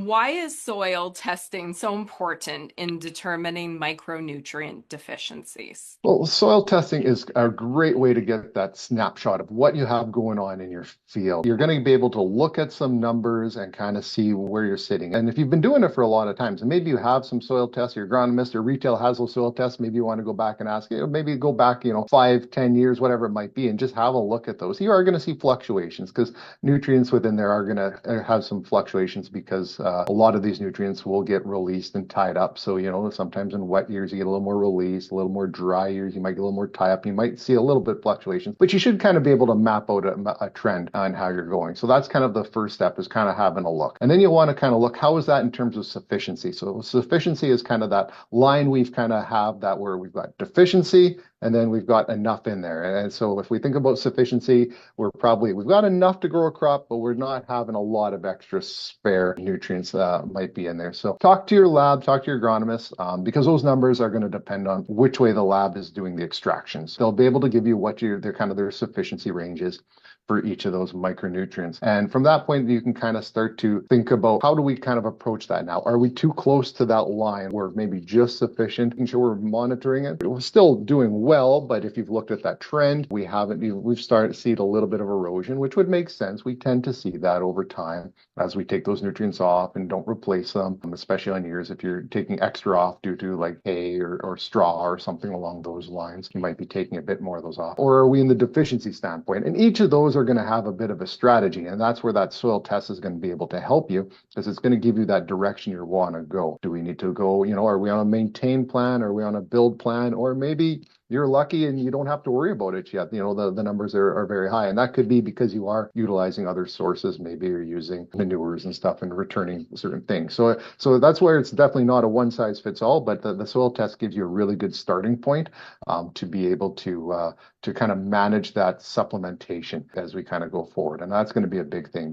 Why is soil testing so important in determining micronutrient deficiencies? Well, soil testing is a great way to get that snapshot of what you have going on in your field. You're going to be able to look at some numbers and kind of see where you're sitting. And if you've been doing it for a lot of times, and maybe you have some soil tests, your agronomist or retail has those soil tests, maybe you want to go back and ask, maybe go back, 5, 10 years, whatever it might be, and just have a look at those. You are going to see fluctuations because nutrients within there are going to have some fluctuations because a lot of these nutrients will get released and tied up. So, sometimes in wet years, you get a little more release, a little more dry years, you might get a little more tie up. You might see a little bit fluctuations, but you should kind of be able to map out a trend on how you're going. So that's kind of the first step, is kind of having a look. And then you want to kind of look, how is that in terms of sufficiency? So sufficiency is kind of that line we've kind of have that where we've got deficiency and then we've got enough in there. And so if we think about sufficiency, we've got enough to grow a crop, but we're not having a lot of extra spare nutrients might be in there. So talk to your lab, talk to your agronomist, because those numbers are going to depend on which way the lab is doing the extractions. They'll be able to give you what their sufficiency ranges for each of those micronutrients. And from that point, you can kind of start to think about, how do we kind of approach that now? Are we too close to that line where maybe just sufficient, making sure we're monitoring it? We're still doing well, but if you've looked at that trend, we've started to see a little bit of erosion, which would make sense. We tend to see that over time as we take those nutrients off and don't replace them, especially on years if you're taking extra off due to like hay or straw or something along those lines, you might be taking a bit more of those off. Or are we in the deficiency standpoint? And each of those are going to have a bit of a strategy, and that's where that soil test is going to be able to help you, because it's going to give you that direction you want to go. Do we need to go, are we on a maintain plan? Are we on a build plan? Or maybe you're lucky and you don't have to worry about it yet. The numbers are very high, and that could be because you are utilizing other sources. Maybe you're using manures and stuff and returning certain things. So that's where it's definitely not a one size fits all, but the soil test gives you a really good starting point to be able to kind of manage that supplementation as we kind of go forward. And that's going to be a big thing.